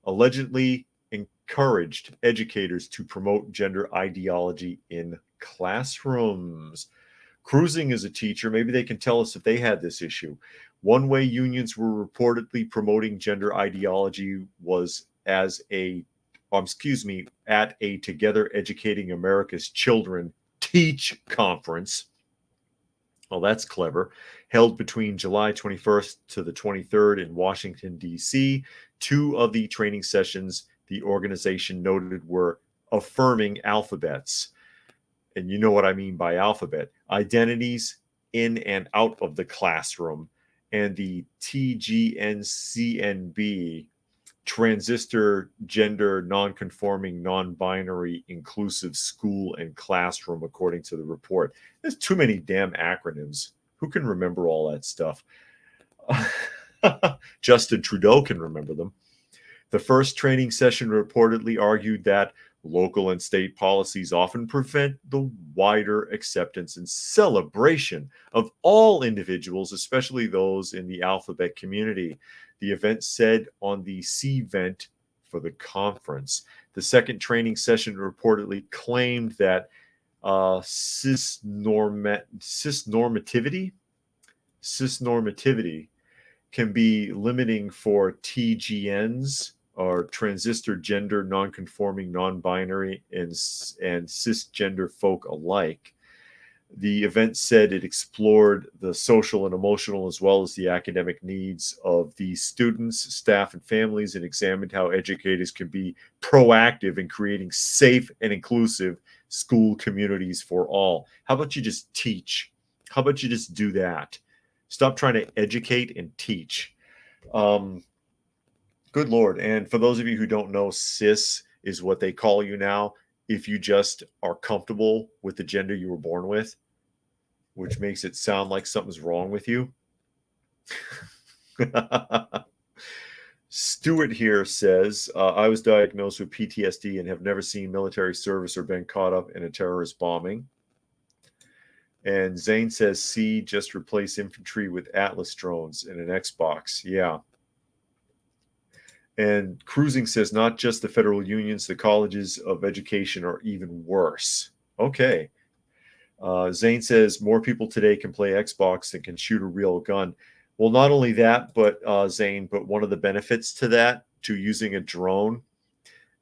allegedly encouraged educators to promote gender ideology in classrooms. Cruising as a teacher, maybe they can tell us if they had this issue. One way unions were reportedly promoting gender ideology was at a Together Educating America's Children Teach conference. Well, that's clever. Held between July 21st to the 23rd in Washington, D.C. 2 of the training sessions, the organization noted were affirming alphabets. And you know what I mean by alphabet: identities in and out of the classroom, and the TGNCNB, transistor, gender, non-conforming, non-binary, inclusive school and classroom, according to the report. There's too many damn acronyms. Who can remember all that stuff? Justin Trudeau can remember them. The first training session reportedly argued that local and state policies often prevent the wider acceptance and celebration of all individuals, especially those in the alphabet community. The event said on the C-vent for the conference. The second training session reportedly claimed that cisnormativity can be limiting for TGNs, or transistor, gender, non-conforming, non-binary, and cisgender folk alike. The event said it explored the social and emotional as well as the academic needs of these students, staff, and families, and examined how educators can be proactive in creating safe and inclusive school communities for all. How about you just teach? How about you just do that? Stop trying to educate and teach. Good Lord. And for those of you who don't know, cis is what they call you now if you just are comfortable with the gender you were born with, which makes it sound like something's wrong with you. Stewart here says, I was diagnosed with PTSD and have never seen military service or been caught up in a terrorist bombing. And Zane says, C, just replace infantry with Atlas drones in an Xbox. Yeah. And Cruising says, not just the federal unions, the colleges of education are even worse. Okay. Zane says, more people today can play Xbox and can shoot a real gun. Well, not only that, but Zane, but one of the benefits to that, to using a drone,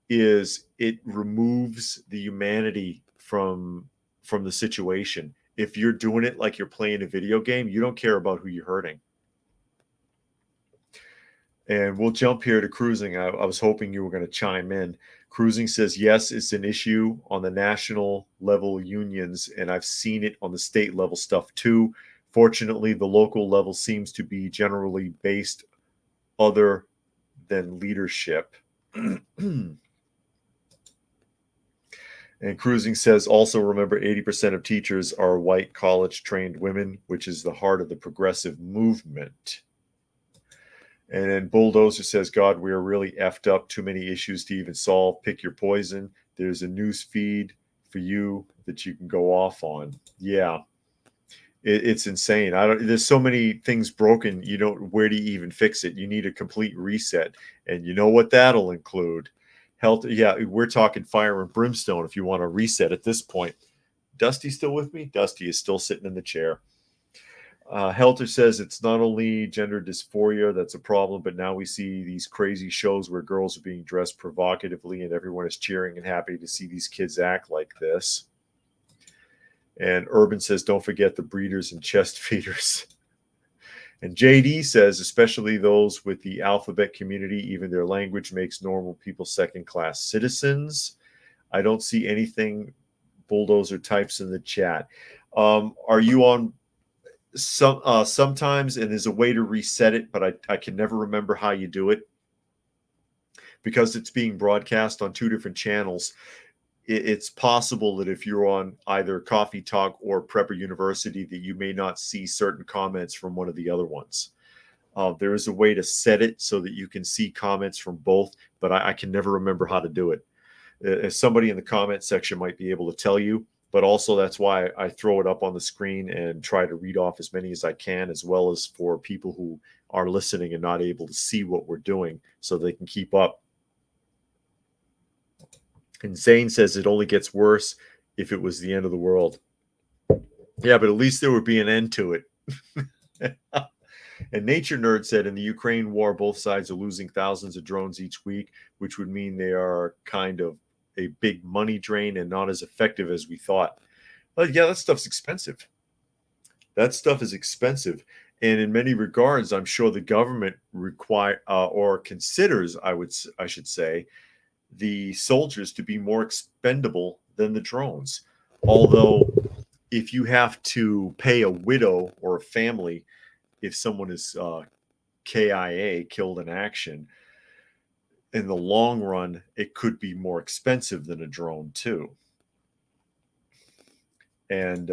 is it removes the humanity from the situation. If you're doing it like you're playing a video game, you don't care about who you're hurting. And we'll jump here to Cruising. I was hoping you were going to chime in. Cruising says, yes, it's an issue on the national level unions, and I've seen it on the state level stuff too. Fortunately, the local level seems to be generally based other than leadership. And Cruising says, also remember 80% of teachers are white college-trained women, which is the heart of the progressive movement. And then Bulldozer says, God, we are really effed up. Too many issues to even solve. Pick your poison. There's a news feed for you that you can go off on. Yeah, it's insane. There's so many things broken. You don't, where do you even fix it? You need a complete reset. And you know what that'll include? Health. Yeah, we're talking fire and brimstone if you want to reset at this point. Dusty still with me? Dusty is still sitting in the chair. Helter says it's not only gender dysphoria that's a problem, but now we see these crazy shows where girls are being dressed provocatively and everyone is cheering and happy to see these kids act like this. And Urban says, don't forget the breeders and chest feeders. And JD says, especially those with the alphabet community, even their language makes normal people second-class citizens. I don't see anything Bulldozer types in the chat. Are you on sometimes, and there's a way to reset it, but I can never remember how you do it because it's being broadcast on two different channels. It's possible that if you're on either Coffee Talk or Prepper University that you may not see certain comments from one of the other ones. There is a way to set it so that you can see comments from both, but I can never remember how to do it. Somebody in the comment section might be able to tell you. But also that's why I throw it up on the screen and try to read off as many as I can, as well as for people who are listening and not able to see what we're doing so they can keep up. And Zane says it only gets worse if it was the end of the world. Yeah, but at least there would be an end to it. And Nature Nerd said, in the Ukraine war, both sides are losing thousands of drones each week, which would mean they are kind of a big money drain and not as effective as we thought. But yeah, that stuff's expensive. That stuff is expensive. And in many regards, I'm sure the government considers, I should say, the soldiers to be more expendable than the drones. Although, if you have to pay a widow or a family if someone is KIA, killed in action, in the long run, it could be more expensive than a drone too. And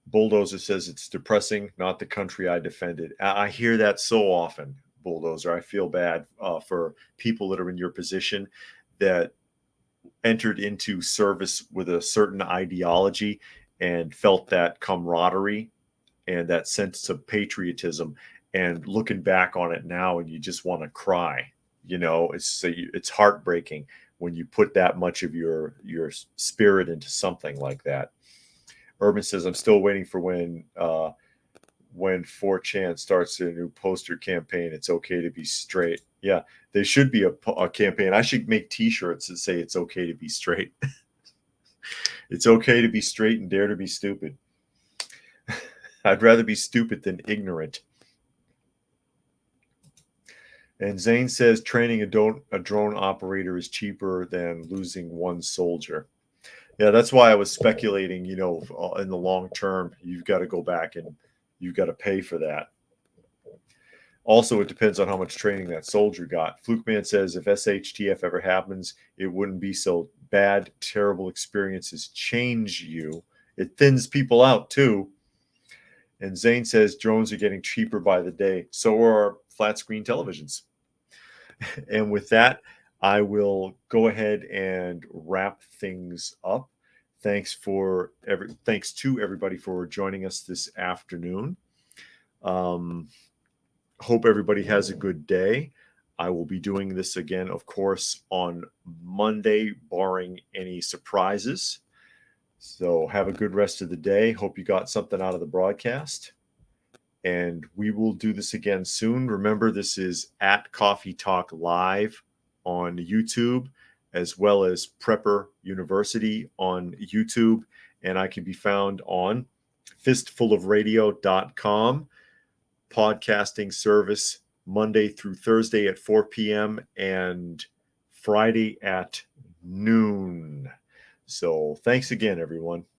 Bulldozer says it's depressing, not the country I defended. I hear that so often, Bulldozer. I feel bad for people that are in your position that entered into service with a certain ideology and felt that camaraderie and that sense of patriotism, and looking back on it now and you just want to cry. It's heartbreaking when you put that much of your spirit into something like that. Urban says, I'm still waiting for when 4chan starts their new poster campaign. It's okay to be straight. Yeah, there should be a campaign. I should make t-shirts that say it's okay to be straight. It's okay to be straight and dare to be stupid. I'd rather be stupid than ignorant. And Zane says training a drone operator is cheaper than losing one soldier. Yeah, that's why I was speculating, in the long term, you've got to go back and you've got to pay for that. Also, it depends on how much training that soldier got. Flukeman says if SHTF ever happens, it wouldn't be so bad. Terrible experiences change you. It thins people out too. And Zane says drones are getting cheaper by the day. So are flat screen televisions. And with that, I will go ahead and wrap things up. Thanks to everybody for joining us this afternoon. Hope everybody has a good day. I will be doing this again, of course, on Monday, barring any surprises. So have a good rest of the day. Hope you got something out of the broadcast. And we will do this again soon. Remember, this is at Coffee Talk Live on YouTube, as well as Prepper University on YouTube. And I can be found on fistfulofradio.com, podcasting service Monday through Thursday at 4 p.m. and Friday at noon. So thanks again, everyone.